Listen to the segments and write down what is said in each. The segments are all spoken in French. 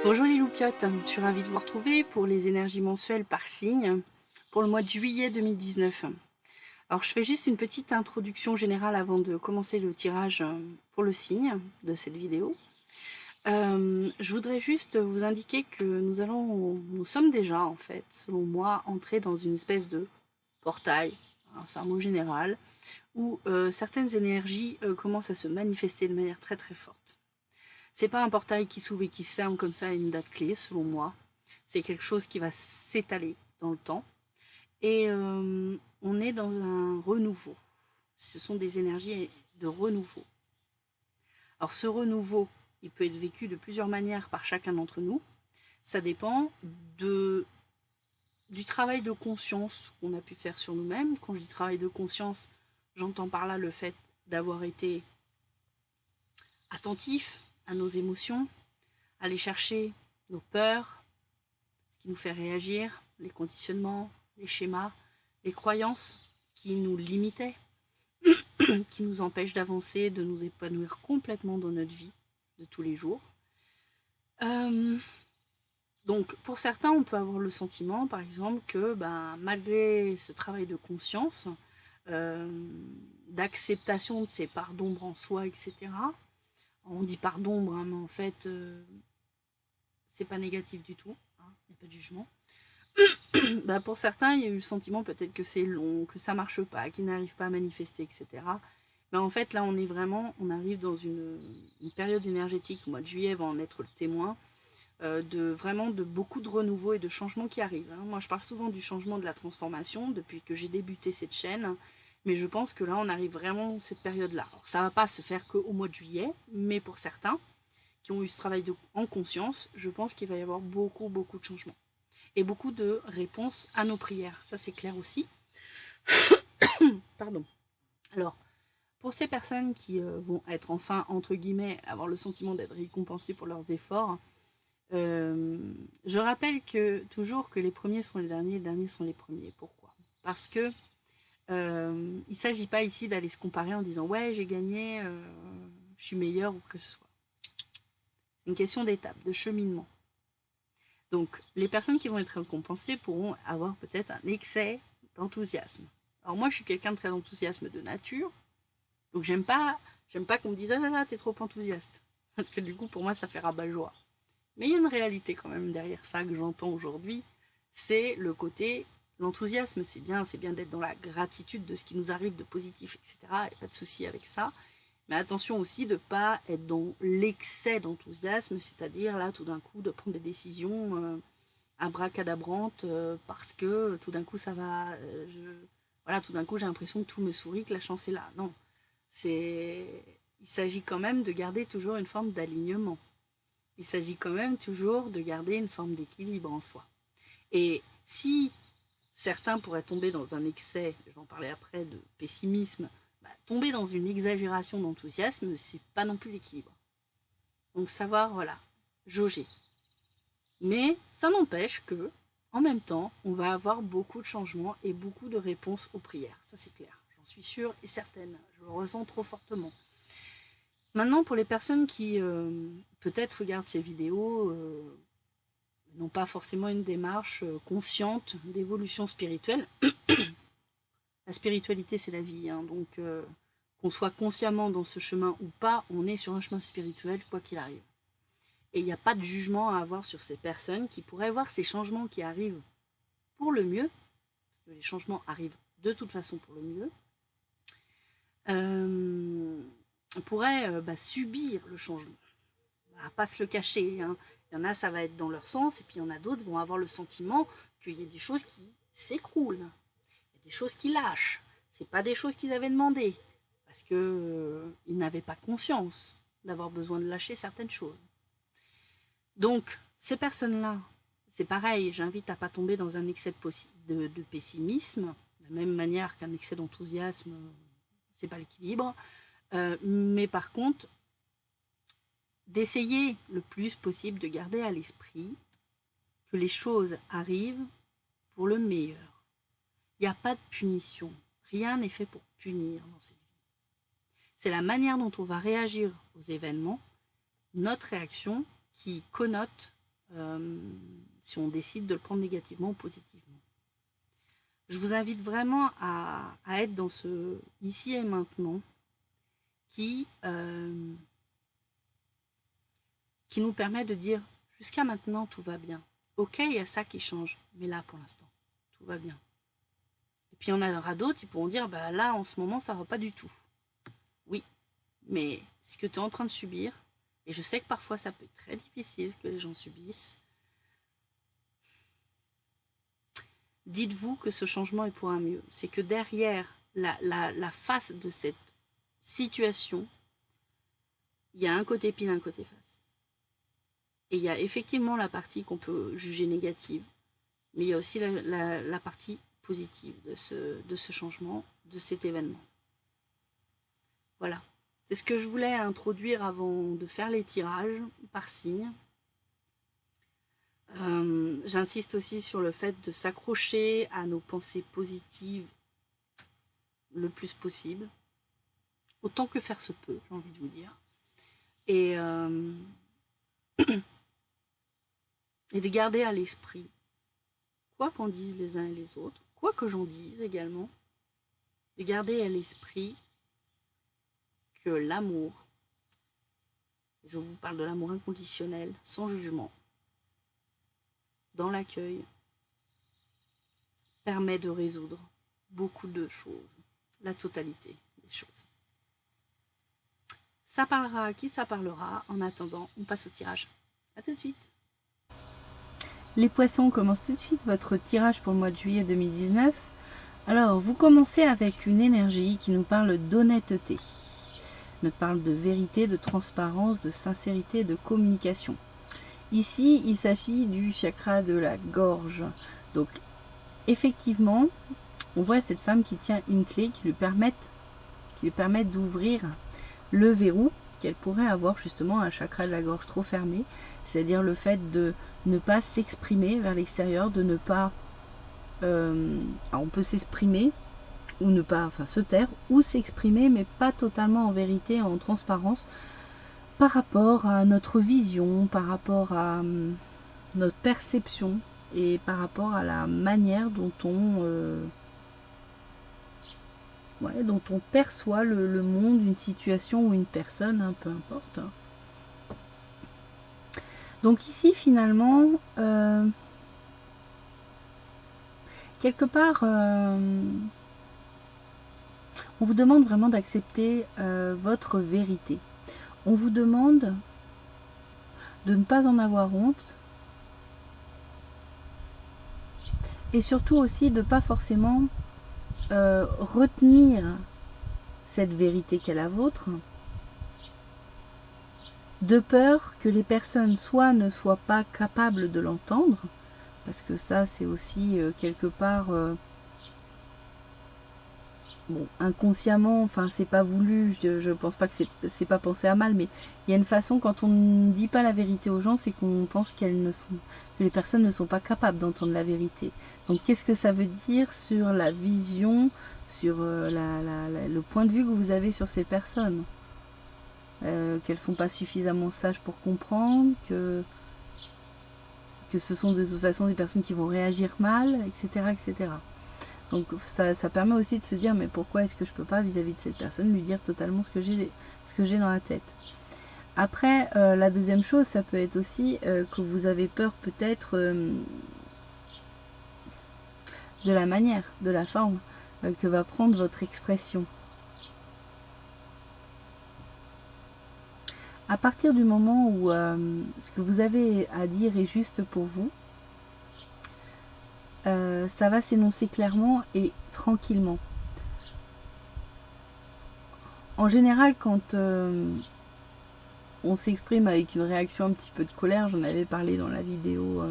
Bonjour les loupiotes, je suis ravie de vous retrouver pour les énergies mensuelles par signe pour le mois de juillet 2019. Alors je fais juste une petite introduction générale avant de commencer le tirage pour le signe de cette vidéo. Je voudrais juste vous indiquer que nous sommes déjà en fait, selon moi, entrés dans une espèce de portail, hein, c'est un mot général, où certaines énergies commencent à se manifester de manière très très forte. C'est pas un portail qui s'ouvre et qui se ferme comme ça à une date clé, selon moi. C'est quelque chose qui va s'étaler dans le temps. Et on est dans un renouveau. Ce sont des énergies de renouveau. Alors ce renouveau, il peut être vécu de plusieurs manières par chacun d'entre nous. Ça dépend du travail de conscience qu'on a pu faire sur nous-mêmes. Quand je dis travail de conscience, j'entends par là le fait d'avoir été attentif à nos émotions, aller chercher nos peurs, ce qui nous fait réagir, les conditionnements, les schémas, les croyances qui nous limitaient, qui nous empêchent d'avancer, de nous épanouir complètement dans notre vie de tous les jours. Donc pour certains, on peut avoir le sentiment, par exemple, que malgré ce travail de conscience, d'acceptation de ces parts d'ombre en soi, etc., on dit part d'ombre, hein, mais en fait, c'est pas négatif du tout, hein, il n'y a pas de jugement. Pour certains, il y a eu le sentiment peut-être que c'est long, que ça marche pas, qu'ils n'arrivent pas à manifester, etc. Mais en fait, là, on arrive dans une période énergétique, au mois de juillet va en être le témoin, de beaucoup de renouveau et de changements qui arrivent. Hein. Moi, je parle souvent du changement, de la transformation depuis que j'ai débuté cette chaîne, mais je pense que là, on arrive vraiment dans cette période-là. Alors, ça va pas se faire qu'au mois de juillet, mais pour certains qui ont eu ce travail en conscience, je pense qu'il va y avoir beaucoup, beaucoup de changements et beaucoup de réponses à nos prières. Ça, c'est clair aussi. Pardon. Alors, pour ces personnes qui vont être enfin, entre guillemets, avoir le sentiment d'être récompensées pour leurs efforts, je rappelle toujours que les premiers sont les derniers sont les premiers. Pourquoi? Parce que il ne s'agit pas ici d'aller se comparer en disant ouais, j'ai gagné, je suis meilleur ou que ce soit. C'est une question d'étape, de cheminement. Donc, les personnes qui vont être récompensées pourront avoir peut-être un excès d'enthousiasme. Alors moi, je suis quelqu'un de très enthousiasme de nature, donc j'aime pas qu'on me dise ah là là, t'es trop enthousiaste, parce que du coup, pour moi, ça fait rabat-joie. Mais il y a une réalité quand même derrière ça que j'entends aujourd'hui, c'est le côté l'enthousiasme, c'est bien d'être dans la gratitude de ce qui nous arrive de positif, etc. Il n'y a pas de souci avec ça. Mais attention aussi de ne pas être dans l'excès d'enthousiasme, c'est-à-dire là tout d'un coup de prendre des décisions abracadabrantes parce que tout d'un coup ça va, voilà, tout d'un coup j'ai l'impression que tout me sourit, que la chance est là. Non, il s'agit quand même de garder toujours une forme d'alignement. Il s'agit quand même toujours de garder une forme d'équilibre en soi. Et si certains pourraient tomber dans un excès, je vais en parler après, de pessimisme, tomber dans une exagération d'enthousiasme, c'est pas non plus l'équilibre. Donc savoir, voilà, jauger. Mais ça n'empêche que, en même temps, on va avoir beaucoup de changements et beaucoup de réponses aux prières. Ça c'est clair, j'en suis sûre et certaine. Je le ressens trop fortement. Maintenant, pour les personnes qui peut-être regardent ces vidéos, n'ont pas forcément une démarche consciente d'évolution spirituelle. La spiritualité, c'est la vie, hein, donc qu'on soit consciemment dans ce chemin ou pas, on est sur un chemin spirituel, quoi qu'il arrive. Et il n'y a pas de jugement à avoir sur ces personnes qui pourraient voir ces changements qui arrivent pour le mieux, parce que les changements arrivent de toute façon pour le mieux, pourraient subir le changement. Pas se le cacher. Hein. Il y en a, ça va être dans leur sens, et puis il y en a d'autres vont avoir le sentiment qu'il y a des choses qui s'écroulent, il y a des choses qui lâchent. C'est pas des choses qu'ils avaient demandées, parce qu'ils n'avaient pas conscience d'avoir besoin de lâcher certaines choses. Donc, ces personnes-là, c'est pareil, j'invite à ne pas tomber dans un excès de pessimisme, de la même manière qu'un excès d'enthousiasme, c'est pas l'équilibre. Mais par contre, d'essayer le plus possible de garder à l'esprit que les choses arrivent pour le meilleur. Il n'y a pas de punition. Rien n'est fait pour punir dans cette vie. C'est la manière dont on va réagir aux événements, notre réaction, qui connote si on décide de le prendre négativement ou positivement. Je vous invite vraiment à être dans ce ici et maintenant qui nous permet de dire jusqu'à maintenant tout va bien. Ok, il y a ça qui change, mais là pour l'instant, tout va bien. Et puis il y en aura d'autres qui pourront dire bah là en ce moment ça va pas du tout. Oui, mais ce que tu es en train de subir, et je sais que parfois ça peut être très difficile que les gens subissent, dites-vous que ce changement est pour un mieux. C'est que derrière la face de cette situation, il y a un côté pile, un côté face. Et il y a effectivement la partie qu'on peut juger négative, mais il y a aussi la partie positive de ce changement, de cet événement. Voilà. C'est ce que je voulais introduire avant de faire les tirages par signe. J'insiste aussi sur le fait de s'accrocher à nos pensées positives le plus possible, autant que faire se peut, j'ai envie de vous dire. Et de garder à l'esprit, quoi qu'en disent les uns et les autres, quoi que j'en dise également, de garder à l'esprit que l'amour, je vous parle de l'amour inconditionnel, sans jugement, dans l'accueil, permet de résoudre beaucoup de choses, la totalité des choses. Ça parlera à qui ça parlera. En attendant, on passe au tirage. A tout de suite. Les poissons, commence tout de suite votre tirage pour le mois de juillet 2019. Alors, vous commencez avec une énergie qui nous parle d'honnêteté, nous parle de vérité, de transparence, de sincérité, de communication. Ici, il s'agit du chakra de la gorge. Donc, effectivement, on voit cette femme qui tient une clé qui lui permet d'ouvrir le verrou qu'elle pourrait avoir justement un chakra de la gorge trop fermé, c'est-à-dire le fait de ne pas s'exprimer vers l'extérieur, de ne pas... on peut s'exprimer ou ne pas, enfin se taire, ou s'exprimer, mais pas totalement en vérité, en transparence, par rapport à notre vision, par rapport à notre perception, et par rapport à la manière dont dont on perçoit le monde, une situation ou une personne, hein, peu importe. Donc ici, finalement, quelque part, on vous demande vraiment d'accepter votre vérité. On vous demande de ne pas en avoir honte, et surtout aussi de ne pas forcément retenir cette vérité qu'est la vôtre, de peur que les personnes soit ne soient pas capables de l'entendre, parce que ça c'est aussi quelque part bon, inconsciemment, enfin c'est pas voulu, je pense pas que c'est pas pensé à mal, mais il y a une façon, quand on ne dit pas la vérité aux gens, c'est qu'on pense que les personnes ne sont pas capables d'entendre la vérité. Donc qu'est-ce que ça veut dire sur la vision, sur le point de vue que vous avez sur ces personnes, qu'elles sont pas suffisamment sages pour comprendre, que ce sont de toute façon des personnes qui vont réagir mal, etc. etc. Donc ça permet aussi de se dire, mais pourquoi est-ce que je peux pas vis-à-vis de cette personne lui dire totalement ce que j'ai dans la tête. Après, la deuxième chose, ça peut être aussi que vous avez peur peut-être de la manière, de la forme que va prendre votre expression. À partir du moment où ce que vous avez à dire est juste pour vous, ça va s'énoncer clairement et tranquillement. En général, quand on s'exprime avec une réaction un petit peu de colère, j'en avais parlé dans la vidéo,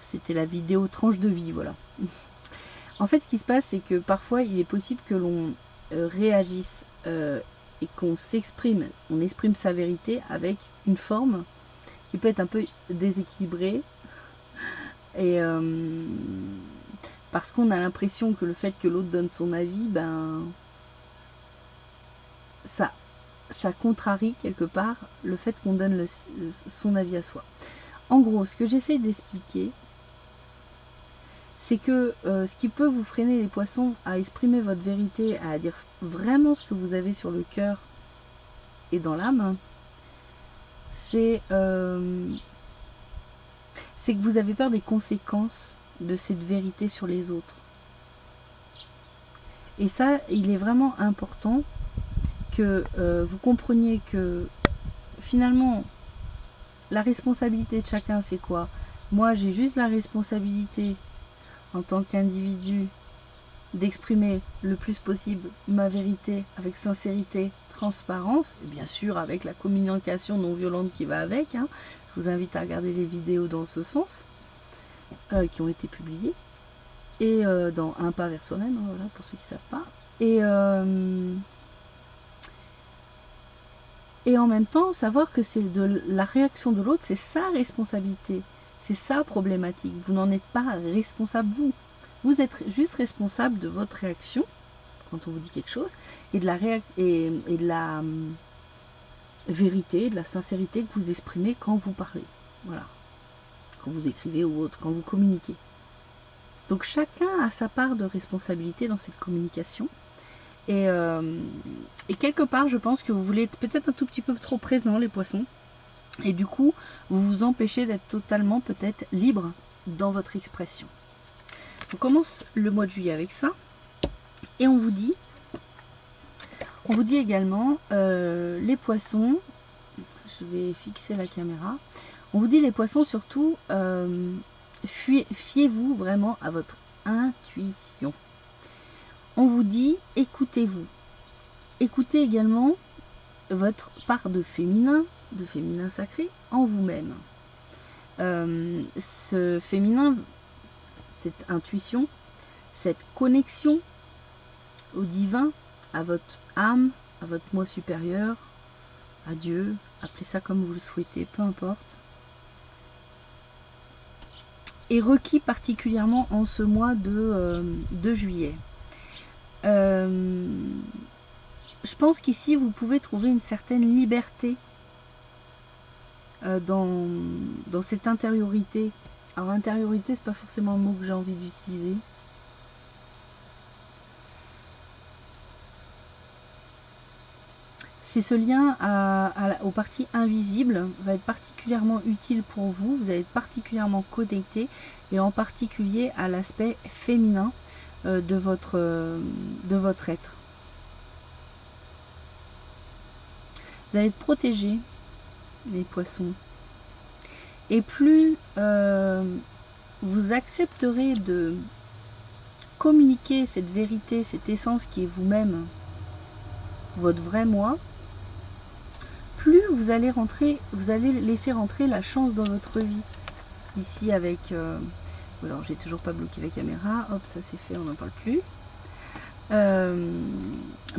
c'était la vidéo tranche de vie, voilà. En fait, ce qui se passe, c'est que parfois, il est possible que l'on réagisse et qu'on s'exprime, on exprime sa vérité avec une forme qui peut être un peu déséquilibrée, et parce qu'on a l'impression que le fait que l'autre donne son avis, ben ça ça contrarie quelque part le fait qu'on donne son avis à soi. En gros, ce que j'essaie d'expliquer, c'est que ce qui peut vous freiner les poissons à exprimer votre vérité, à dire vraiment ce que vous avez sur le cœur et dans l'âme, c'est que vous avez peur des conséquences de cette vérité sur les autres. Et ça, il est vraiment important que vous compreniez que finalement, la responsabilité de chacun, c'est quoi? Moi, j'ai juste la responsabilité en tant qu'individu d'exprimer le plus possible ma vérité avec sincérité, transparence, et bien sûr avec la communication non violente qui va avec. Hein. Je vous invite à regarder les vidéos dans ce sens qui ont été publiées. Et dans Un pas vers soi-même, hein, voilà, pour ceux qui ne savent pas. Et en même temps, savoir que c'est de la réaction de l'autre, c'est sa responsabilité, c'est sa problématique. Vous n'en êtes pas responsable, vous. Vous êtes juste responsable de votre réaction, quand on vous dit quelque chose, et de la, vérité, de la sincérité que vous exprimez quand vous parlez. Voilà. Quand vous écrivez ou autre, quand vous communiquez. Donc chacun a sa part de responsabilité dans cette communication. Et quelque part, je pense que vous voulez être peut-être un tout petit peu trop prévenant, les poissons. Et du coup, vous vous empêchez d'être totalement peut-être libre dans votre expression. On commence le mois de juillet avec ça. Et on vous dit également, les poissons, je vais fixer la caméra. On vous dit les poissons surtout, fiez-vous vraiment à votre intuition. On vous dit, écoutez-vous. Écoutez également votre part de féminin sacré en vous-même. Ce féminin, cette intuition, cette connexion au divin, à votre âme, à votre moi supérieur, à Dieu, appelez ça comme vous le souhaitez, peu importe, est requis particulièrement en ce mois de juillet. Je pense qu'ici vous pouvez trouver une certaine liberté dans cette intériorité. Alors intériorité, c'est pas forcément un mot que j'ai envie d'utiliser. C'est ce lien aux parties invisibles va être particulièrement utile pour vous. Vous allez être particulièrement connecté et en particulier à l'aspect féminin de votre être. Vous allez être protégé, les poissons. Et plus vous accepterez de communiquer cette vérité, cette essence qui est vous-même, votre vrai moi, plus vous allez laisser rentrer la chance dans votre vie. Ici avec... alors j'ai toujours pas bloqué la caméra, hop, ça c'est fait, on n'en parle plus.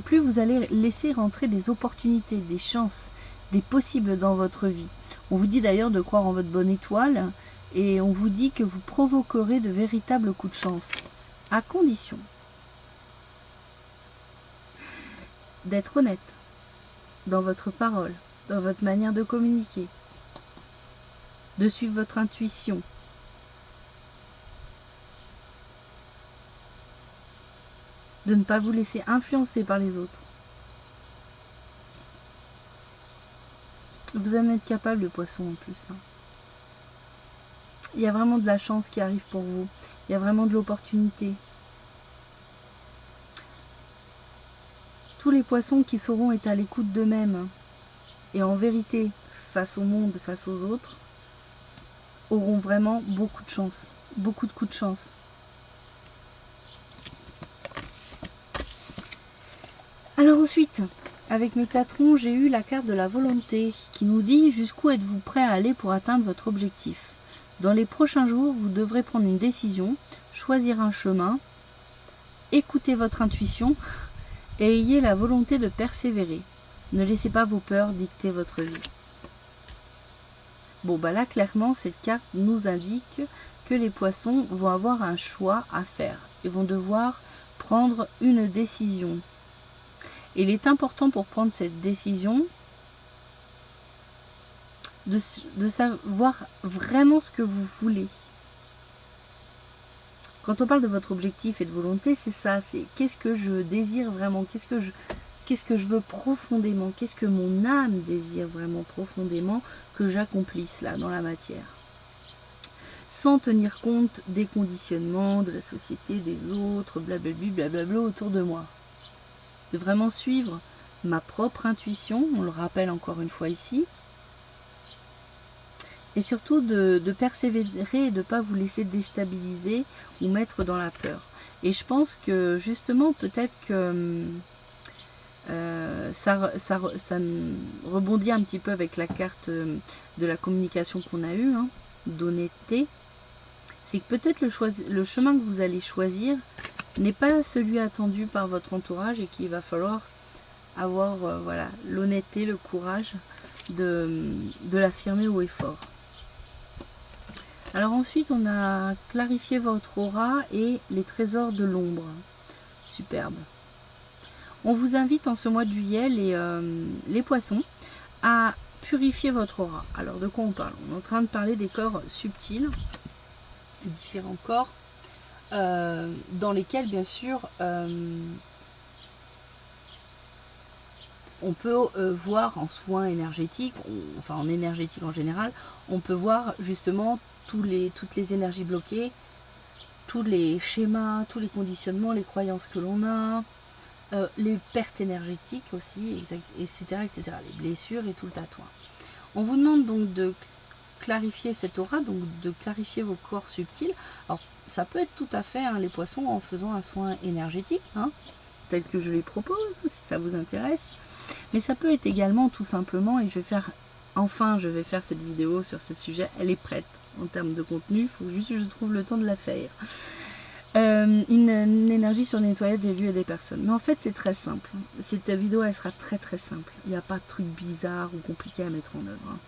Plus vous allez laisser rentrer des opportunités, des chances, des possibles dans votre vie. On vous dit d'ailleurs de croire en votre bonne étoile et on vous dit que vous provoquerez de véritables coups de chance, à condition d'être honnête dans votre parole, dans votre manière de communiquer, de suivre votre intuition. De ne pas vous laisser influencer par les autres. Vous en êtes capable, le poisson, en plus. Hein. Il y a vraiment de la chance qui arrive pour vous. Il y a vraiment de l'opportunité. Tous les poissons qui sauront être à l'écoute d'eux-mêmes et en vérité face au monde, face aux autres, auront vraiment beaucoup de chance. Beaucoup de coups de chance. Alors ensuite, avec Métatron, j'ai eu la carte de la volonté qui nous dit jusqu'où êtes-vous prêt à aller pour atteindre votre objectif. Dans les prochains jours, vous devrez prendre une décision, choisir un chemin, écouter votre intuition et ayez la volonté de persévérer. Ne laissez pas vos peurs dicter votre vie. Bon, bah là, clairement, cette carte nous indique que les poissons vont avoir un choix à faire. Ils vont devoir prendre une décision. Et il est important pour prendre cette décision de savoir vraiment ce que vous voulez. Quand on parle de votre objectif et de volonté, c'est ça, c'est qu'est-ce que je désire vraiment, qu'est-ce que je veux profondément, qu'est-ce que mon âme désire vraiment profondément que j'accomplisse là dans la matière. Sans tenir compte des conditionnements, de la société, des autres, blablabla autour de moi. De vraiment suivre ma propre intuition, on le rappelle encore une fois ici, et surtout de persévérer et de ne pas vous laisser déstabiliser ou mettre dans la peur. Et je pense que justement, peut-être que ça rebondit un petit peu avec la carte de la communication qu'on a eue, hein, d'honnêteté. C'est que peut-être le chemin que vous allez choisir n'est pas celui attendu par votre entourage et qu'il va falloir avoir voilà, l'honnêteté, le courage de l'affirmer haut et fort. Alors ensuite, on a clarifié votre aura et les trésors de l'ombre. Superbe. On vous invite en ce mois de juillet, les poissons, à purifier votre aura. Alors de quoi on parle? On est en train de parler des corps subtils, différents corps, dans lesquels bien sûr on peut voir en soins énergétiques, enfin en énergétique en général, on peut voir justement toutes les énergies bloquées, tous les schémas, tous les conditionnements, les croyances que l'on a, les pertes énergétiques aussi, etc., etc., les blessures et tout le tatouage. On vous demande donc de clarifier cette aura, donc de clarifier vos corps subtils. Alors ça peut être tout à fait, hein, les poissons, en faisant un soin énergétique, hein, tel que je les propose, si ça vous intéresse. Mais ça peut être également tout simplement, et je vais faire cette vidéo sur ce sujet, elle est prête en termes de contenu, il faut juste que je trouve le temps de la faire. Une énergie sur le nettoyage des lieux et des personnes. Mais en fait, c'est très simple. Cette vidéo, elle sera très très simple. Il n'y a pas de truc bizarre ou compliqué à mettre en œuvre.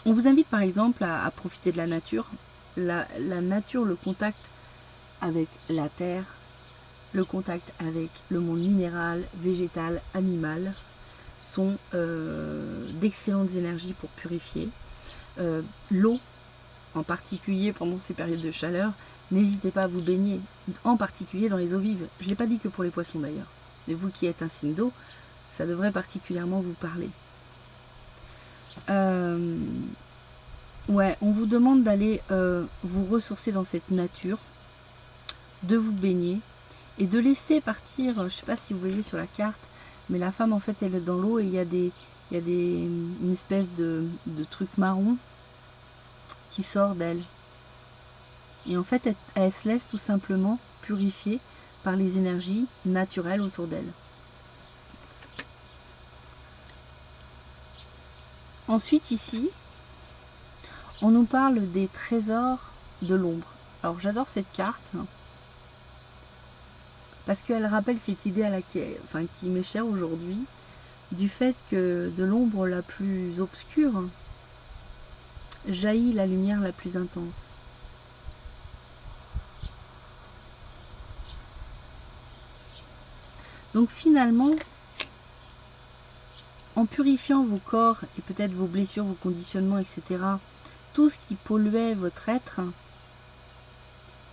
On vous invite par exemple à profiter de la nature. La nature, le contact avec la terre, le contact avec le monde minéral, végétal, animal, sont d'excellentes énergies pour purifier. L'eau, en particulier pendant ces périodes de chaleur, n'hésitez pas à vous baigner, en particulier dans les eaux vives. Je ne l'ai pas dit que pour les poissons d'ailleurs, mais vous qui êtes un signe d'eau, ça devrait particulièrement vous parler. Ouais, on vous demande d'aller vous ressourcer dans cette nature, de vous baigner et de laisser partir, je ne sais pas si vous voyez sur la carte, mais la femme en fait elle est dans l'eau et il y a une espèce de truc marron qui sort d'elle. Et en fait, elle se laisse tout simplement purifier par les énergies naturelles autour d'elle. Ensuite, ici, on nous parle des trésors de l'ombre. Alors, j'adore cette carte, hein, parce qu'elle rappelle cette idée qui m'est chère aujourd'hui, du fait que de l'ombre la plus obscure jaillit la lumière la plus intense. Donc finalement, en purifiant vos corps et peut-être vos blessures, vos conditionnements, etc., tout ce qui polluait votre être,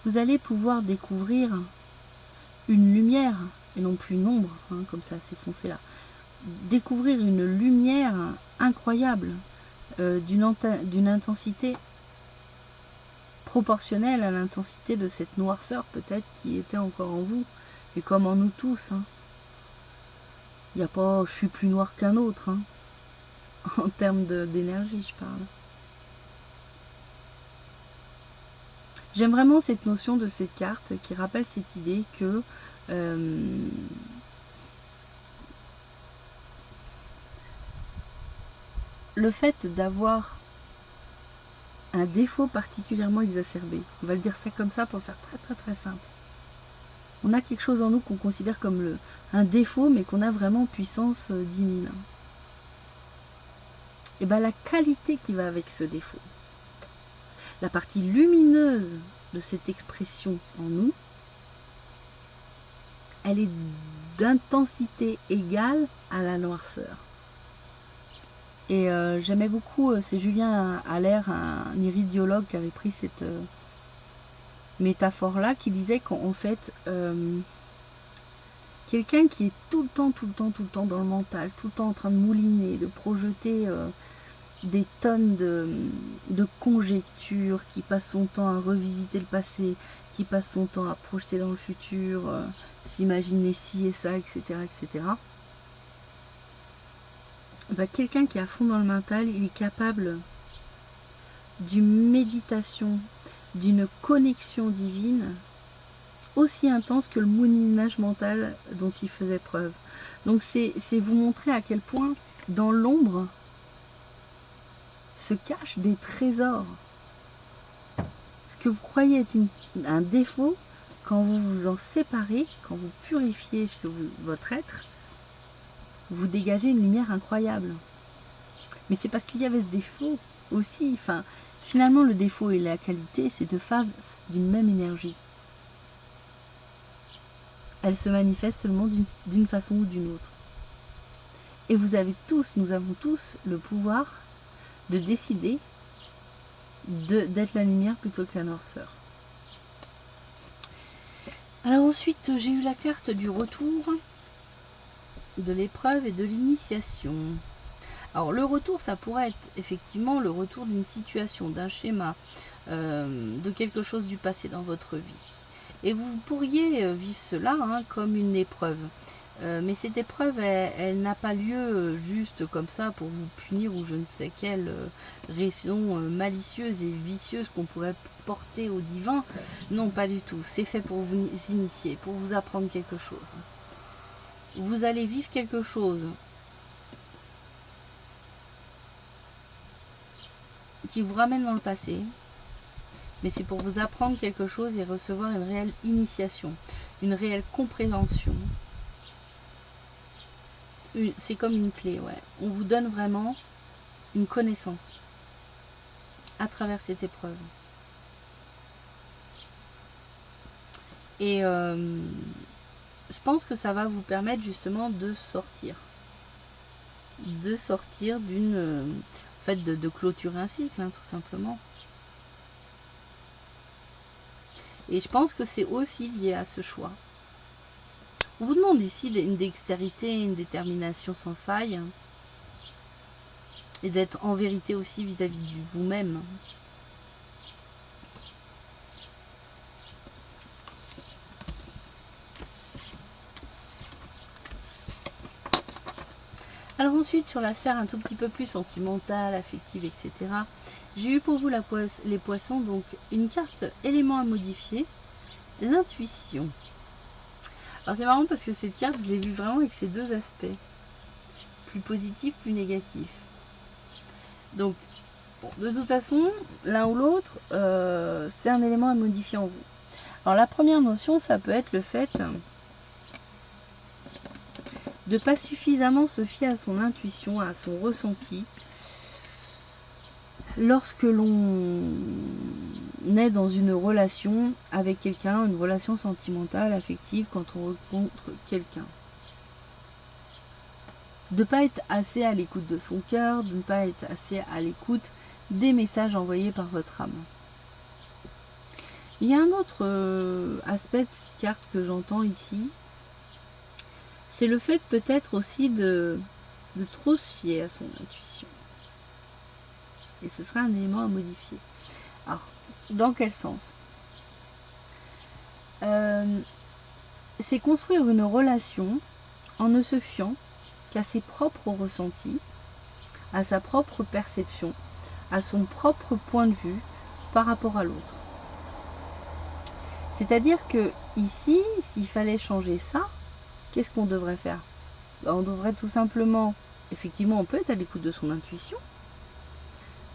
vous allez pouvoir découvrir une lumière, et non plus une ombre, hein, comme ça c'est foncé là. Découvrir une lumière incroyable, d'une intensité proportionnelle à l'intensité de cette noirceur peut-être qui était encore en vous, et comme en nous tous. Hein. Il n'y a pas je suis plus noir qu'un autre, hein. En termes d'énergie je parle. J'aime vraiment cette notion de cette carte qui rappelle cette idée que le fait d'avoir un défaut particulièrement exacerbé, on va le dire ça comme ça pour le faire très très très simple. On a quelque chose en nous qu'on considère comme un défaut, mais qu'on a vraiment puissance 10 000. Et bien la qualité qui va avec ce défaut, la partie lumineuse de cette expression en nous, elle est d'intensité égale à la noirceur. Et j'aimais beaucoup, c'est Julien Allaire, un iridiologue, qui avait pris cette métaphore-là, qui disait qu'en fait, quelqu'un qui est tout le temps dans le mental, tout le temps en train de mouliner, de projeter des tonnes de conjectures, qui passe son temps à revisiter le passé, qui passe son temps à projeter dans le futur, s'imaginer ci et ça, etc., etc. Bah, quelqu'un qui est à fond dans le mental, il est capable d'une méditation, d'une connexion divine aussi intense que le moulinage mental dont il faisait preuve. Donc c'est vous montrer à quel point dans l'ombre se cachent des trésors. Ce que vous croyez être un défaut, quand vous vous en séparez, quand vous purifiez votre être, vous dégagez une lumière incroyable. Mais c'est parce qu'il y avait ce défaut aussi. Enfin, finalement, le défaut et la qualité, c'est deux faces d'une même énergie. Elle se manifeste seulement d'une façon ou d'une autre. Et vous avez tous, nous avons tous le pouvoir de décider d'être la lumière plutôt que la noirceur. Alors ensuite, j'ai eu la carte du retour, de l'épreuve et de l'initiation. Alors le retour, ça pourrait être effectivement le retour d'une situation, d'un schéma, de quelque chose du passé dans votre vie. Et vous pourriez vivre cela comme une épreuve. Mais cette épreuve, elle n'a pas lieu juste comme ça pour vous punir ou je ne sais quelle raison malicieuse et vicieuse qu'on pourrait porter au divin. Non, pas du tout. C'est fait pour vous initier, pour vous apprendre quelque chose. Vous allez vivre quelque chose qui vous ramène dans le passé, mais c'est pour vous apprendre quelque chose et recevoir une réelle initiation, une réelle compréhension. C'est comme une clé, ouais. On vous donne vraiment une connaissance à travers cette épreuve. Et je pense que ça va vous permettre justement de sortir. De sortir d'une... en fait, de clôturer un cycle, tout simplement. Et je pense que c'est aussi lié à ce choix. On vous demande ici une dextérité, une détermination sans faille. Et d'être en vérité aussi vis-à-vis de vous-même. Alors ensuite, sur la sphère un tout petit peu plus sentimentale, affective, etc., j'ai eu pour vous les poissons, donc une carte élément à modifier, l'intuition. Alors c'est marrant parce que cette carte, je l'ai vue vraiment avec ces deux aspects, plus positif, plus négatif. Donc, bon, de toute façon, l'un ou l'autre, c'est un élément à modifier en vous. Alors la première notion, ça peut être le fait de ne pas suffisamment se fier à son intuition, à son ressenti, lorsque l'on est dans une relation avec quelqu'un, une relation sentimentale, affective, quand on rencontre quelqu'un. De ne pas être assez à l'écoute de son cœur, de ne pas être assez à l'écoute des messages envoyés par votre âme. Il y a un autre aspect de cette carte que j'entends ici, c'est le fait peut-être aussi de trop se fier à son intuition. Et ce sera un élément à modifier. Alors, dans quel sens? C'est construire une relation en ne se fiant qu'à ses propres ressentis, à sa propre perception, à son propre point de vue par rapport à l'autre. C'est-à-dire que ici, s'il fallait changer ça, qu'est-ce qu'on devrait faire? On devrait tout simplement, effectivement, on peut être à l'écoute de son intuition,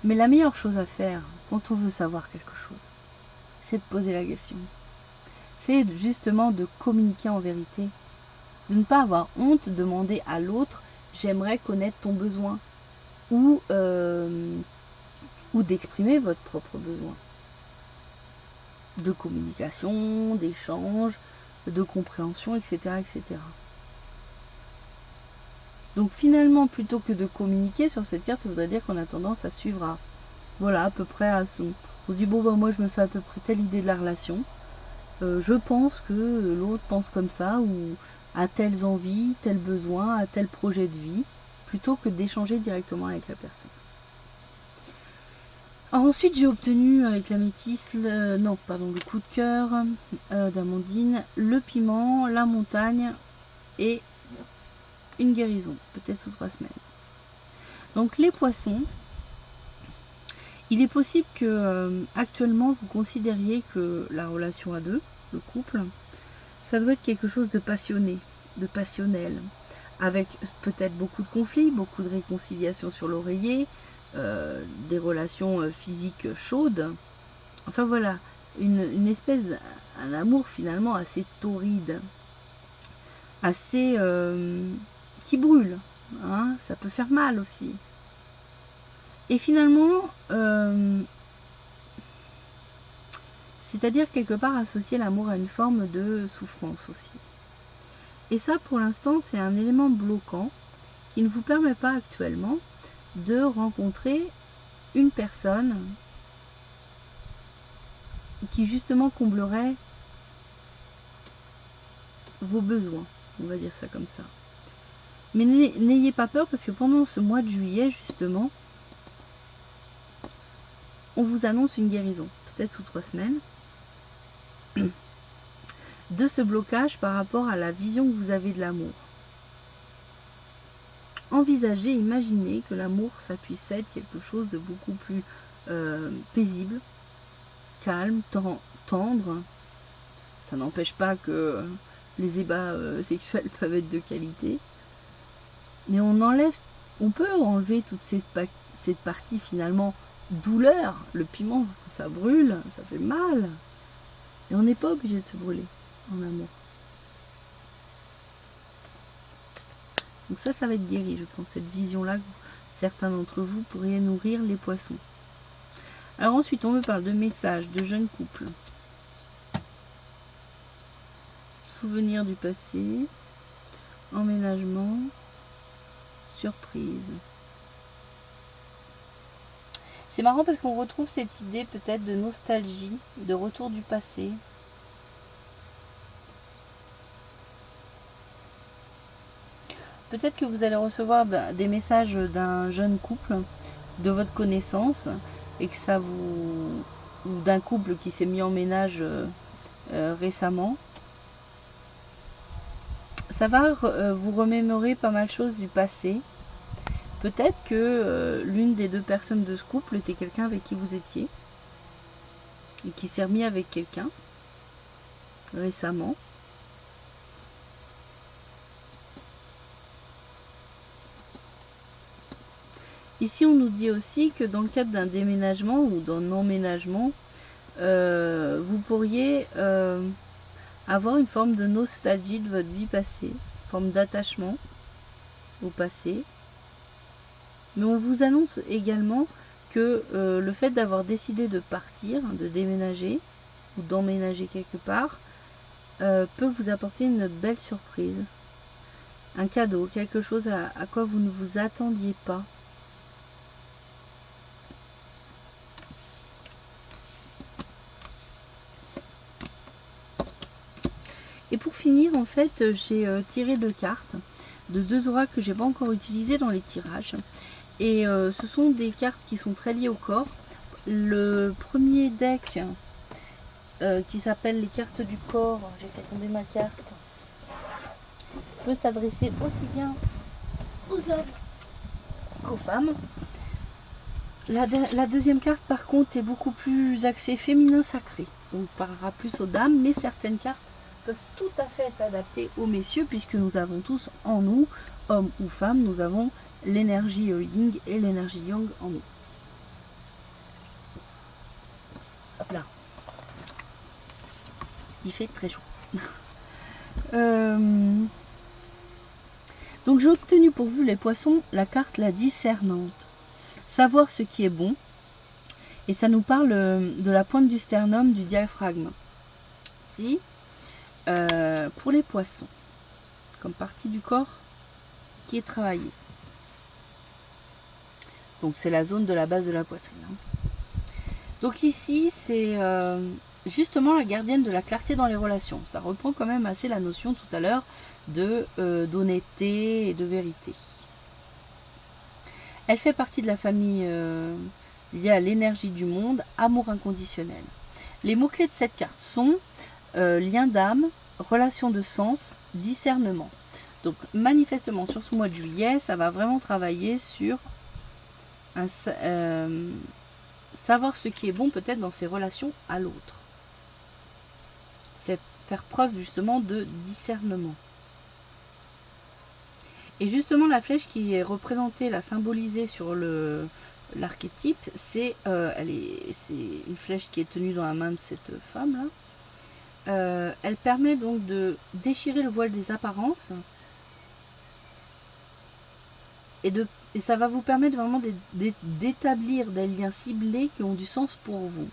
mais la meilleure chose à faire quand on veut savoir quelque chose, c'est de poser la question. C'est justement de communiquer en vérité, de ne pas avoir honte de demander à l'autre « j'aimerais connaître ton besoin » ou d'exprimer votre propre besoin. De communication, d'échange, de compréhension, etc., etc. Donc finalement, plutôt que de communiquer sur cette carte, ça voudrait dire qu'on a tendance à suivre à, voilà, à peu près à son... On se dit, bon, bah, moi, je me fais à peu près telle idée de la relation. Je pense que l'autre pense comme ça, ou a telles envies, tels besoins, a tel projet de vie, plutôt que d'échanger directement avec la personne. Alors ensuite, j'ai obtenu avec la métisse, le coup de cœur d'Amandine, le piment, la montagne et une guérison, peut-être sous 3 semaines. Donc les poissons, il est possible que actuellement vous considériez que la relation à deux, le couple, ça doit être quelque chose de passionné, de passionnel, avec peut-être beaucoup de conflits, beaucoup de réconciliations sur l'oreiller, des relations physiques chaudes. Enfin voilà, une espèce, un amour finalement assez torride, assez qui brûle, hein, ça peut faire mal aussi. Et finalement, c'est-à-dire quelque part associer l'amour à une forme de souffrance aussi. Et ça, pour l'instant, c'est un élément bloquant qui ne vous permet pas actuellement de rencontrer une personne qui justement comblerait vos besoins, on va dire ça comme ça. Mais n'ayez pas peur parce que pendant ce mois de juillet, justement, on vous annonce une guérison, peut-être sous 3 semaines, de ce blocage par rapport à la vision que vous avez de l'amour. Envisagez, imaginez que l'amour, ça puisse être quelque chose de beaucoup plus paisible, calme, tendre. Ça n'empêche pas que les ébats sexuels peuvent être de qualité. Mais on peut enlever toute cette partie finalement douleur. Le piment, ça brûle, ça fait mal. Et on n'est pas obligé de se brûler en amour. Donc ça va être guéri, je pense, cette vision-là, certains d'entre vous pourriez nourrir les poissons. Alors ensuite, on me parle de messages, de jeunes couples. Souvenirs du passé, emménagement, surprise. C'est marrant parce qu'on retrouve cette idée peut-être de nostalgie, de retour du passé. Peut-être que vous allez recevoir des messages d'un jeune couple, de votre connaissance, et que ça vous... ou d'un couple qui s'est mis en ménage récemment. Ça va vous remémorer pas mal de choses du passé. Peut-être que l'une des deux personnes de ce couple était quelqu'un avec qui vous étiez, et qui s'est remis avec quelqu'un récemment. Ici, on nous dit aussi que dans le cadre d'un déménagement ou d'un emménagement, vous pourriez avoir une forme de nostalgie de votre vie passée, une forme d'attachement au passé. Mais on vous annonce également que le fait d'avoir décidé de partir, de déménager ou d'emménager quelque part, peut vous apporter une belle surprise, un cadeau, quelque chose à quoi vous ne vous attendiez pas. Et pour finir, en fait, j'ai tiré 2 cartes de 2 oracles que j'ai pas encore utilisés dans les tirages. Et ce sont des cartes qui sont très liées au corps. Le premier deck qui s'appelle les cartes du corps, j'ai fait tomber ma carte, peut s'adresser aussi bien aux hommes qu'aux femmes. La deuxième carte par contre est beaucoup plus axée féminin sacré, donc parlera plus aux dames, mais certaines cartes peuvent tout à fait être adaptées aux messieurs puisque nous avons tous en nous, hommes ou femmes, nous avons l'énergie yin et l'énergie yang en nous. Hop là. Il fait très chaud. Donc j'ai obtenu pour vous les poissons la carte la discernante. Savoir ce qui est bon. Et ça nous parle de la pointe du sternum, du diaphragme. Si. pour les poissons, comme partie du corps qui est travaillée. Donc c'est la zone de la base de la poitrine. Donc ici, c'est justement la gardienne de la clarté dans les relations. Ça reprend quand même assez la notion tout à l'heure d'honnêteté et de vérité. Elle fait partie de la famille liée à l'énergie du monde, amour inconditionnel. Les mots-clés de cette carte sont lien d'âme, relation de sens, discernement. Donc manifestement sur ce mois de juillet, ça va vraiment travailler sur savoir ce qui est bon peut-être dans ses relations à l'autre. Faire preuve justement de discernement. Et justement la flèche qui est représentée, là, symbolisée sur l'archétype, c'est une flèche qui est tenue dans la main de cette femme-là. Elle permet donc de déchirer le voile des apparences et ça va vous permettre vraiment d'établir des liens ciblés qui ont du sens pour vous.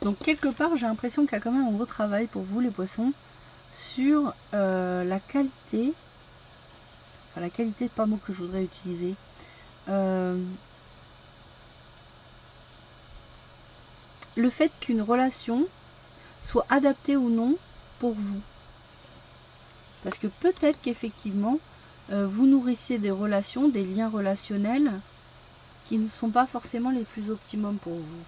Donc quelque part, j'ai l'impression qu'il y a quand même un gros travail pour vous les poissons sur la qualité, enfin la qualité, pas mot que je voudrais utiliser, le fait qu'une relation soit adaptée ou non pour vous. Parce que peut-être qu'effectivement, vous nourrissez des relations, des liens relationnels qui ne sont pas forcément les plus optimums pour vous.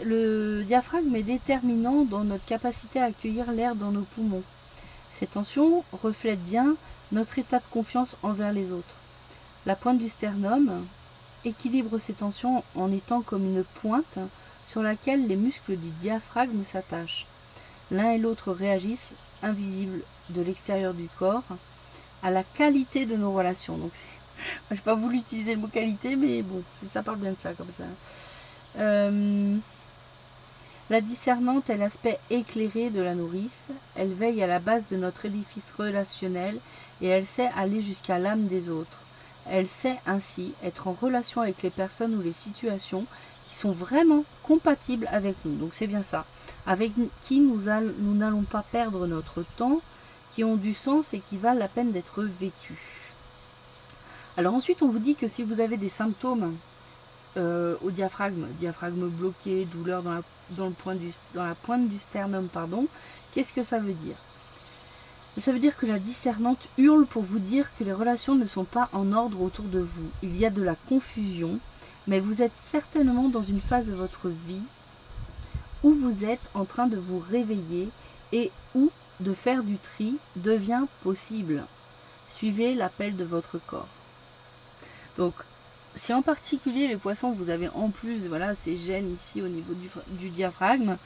Le diaphragme est déterminant dans notre capacité à accueillir l'air dans nos poumons. Ces tensions reflètent bien notre état de confiance envers les autres. La pointe du sternum équilibre ces tensions en étant comme une pointe sur laquelle les muscles du diaphragme s'attachent. L'un et l'autre réagissent, invisibles de l'extérieur du corps, à la qualité de nos relations. Donc, je n'ai pas voulu utiliser le mot qualité, mais bon, ça parle bien de ça, comme ça. La discernante est l'aspect éclairé de la nourrice. Elle veille à la base de notre édifice relationnel et elle sait aller jusqu'à l'âme des autres. Elle sait ainsi être en relation avec les personnes ou les situations qui sont vraiment compatibles avec nous. Donc c'est bien ça. Avec qui nous n'allons pas perdre notre temps, qui ont du sens et qui valent la peine d'être vécus. Alors ensuite, on vous dit que si vous avez des symptômes au diaphragme bloqué, douleur dans la pointe du sternum, qu'est-ce que ça veut dire? Ça veut dire que la discernante hurle pour vous dire que les relations ne sont pas en ordre autour de vous. Il y a de la confusion, mais vous êtes certainement dans une phase de votre vie où vous êtes en train de vous réveiller et où de faire du tri devient possible. Suivez l'appel de votre corps. Donc, si en particulier les poissons, vous avez en plus ces gènes ici au niveau du diaphragme,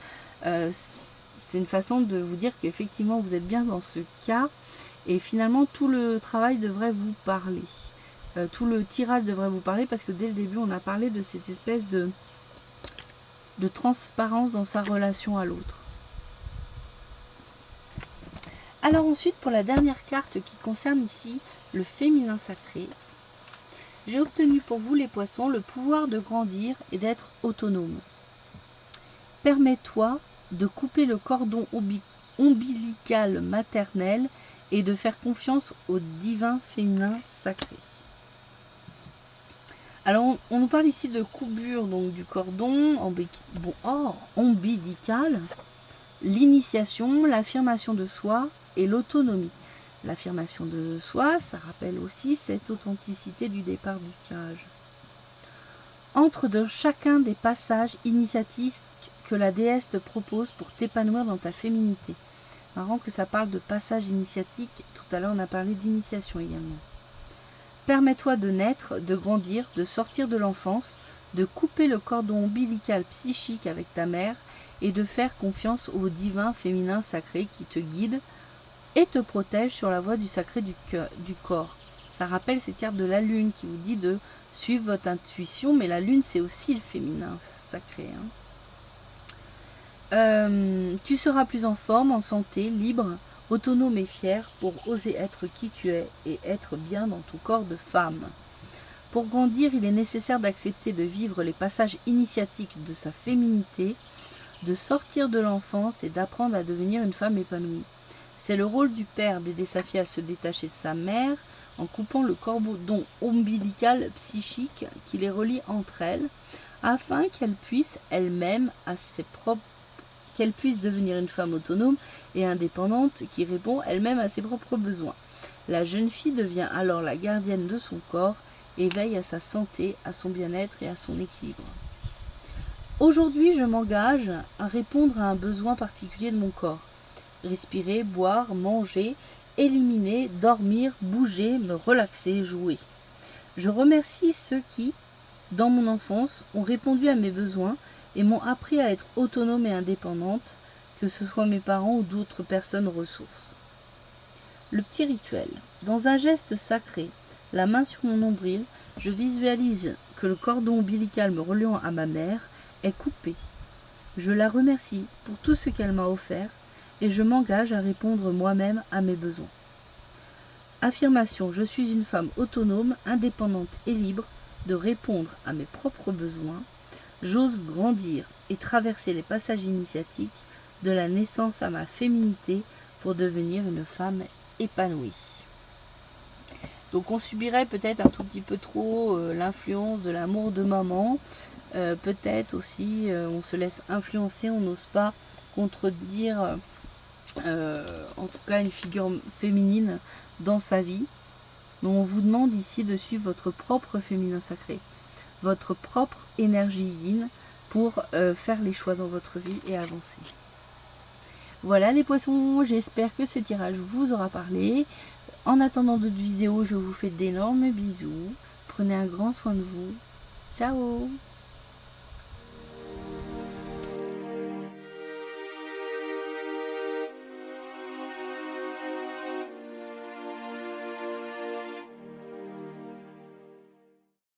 c'est une façon de vous dire qu'effectivement vous êtes bien dans ce cas et finalement tout le travail devrait vous parler. Tout le tirage devrait vous parler parce que dès le début on a parlé de cette espèce de transparence dans sa relation à l'autre. Alors ensuite pour la dernière carte qui concerne ici le féminin sacré, j'ai obtenu pour vous les poissons le pouvoir de grandir et d'être autonome. Permets-toi de couper le cordon ombilical maternel et de faire confiance au divin féminin sacré. Alors on nous parle ici de coupure donc du cordon ombilical, l'initiation, l'affirmation de soi et l'autonomie. L'affirmation de soi, ça rappelle aussi cette authenticité du départ du tirage. Entre dans chacun des passages initiatiques que la déesse te propose pour t'épanouir dans ta féminité. Marrant que ça parle de passage initiatique, tout à l'heure on a parlé d'initiation également. Permets-toi de naître, de grandir, de sortir de l'enfance, de couper le cordon ombilical psychique avec ta mère et de faire confiance au divin féminin sacré qui te guide et te protège sur la voie du sacré du corps. Ça rappelle cette carte de la lune qui vous dit de suivre votre intuition, mais la lune c'est aussi le féminin sacré. Tu seras plus en forme, en santé, libre, autonome et fier pour oser être qui tu es et être bien dans ton corps de femme. Pour grandir, il est nécessaire d'accepter de vivre les passages initiatiques de sa féminité, de sortir de l'enfance et d'apprendre à devenir une femme épanouie. C'est le rôle du père d'aider sa fille à se détacher de sa mère en coupant le cordon ombilical psychique qui les relie entre elles, afin qu'elle puisse elle-même qu'elle puisse devenir une femme autonome et indépendante qui répond elle-même à ses propres besoins. La jeune fille devient alors la gardienne de son corps et veille à sa santé, à son bien-être et à son équilibre. Aujourd'hui, je m'engage à répondre à un besoin particulier de mon corps. Respirer, boire, manger, éliminer, dormir, bouger, me relaxer, jouer. Je remercie ceux qui, dans mon enfance, ont répondu à mes besoins et m'ont appris à être autonome et indépendante, que ce soit mes parents ou d'autres personnes ressources. Le petit rituel. Dans un geste sacré, la main sur mon nombril, je visualise que le cordon ombilical me reliant à ma mère est coupé. Je la remercie pour tout ce qu'elle m'a offert et je m'engage à répondre moi-même à mes besoins. Affirmation. Je suis une femme autonome, indépendante et libre de répondre à mes propres besoins. J'ose grandir et traverser les passages initiatiques de la naissance à ma féminité pour devenir une femme épanouie. Donc on subirait peut-être un tout petit peu trop l'influence de l'amour de maman. Peut-être aussi on se laisse influencer, on n'ose pas contredire en tout cas une figure féminine dans sa vie. Mais on vous demande ici de suivre votre propre féminin sacré, votre propre énergie yin pour faire les choix dans votre vie et avancer. Voilà les poissons, j'espère que ce tirage vous aura parlé. En attendant d'autres vidéos, je vous fais d'énormes bisous. Prenez un grand soin de vous. Ciao!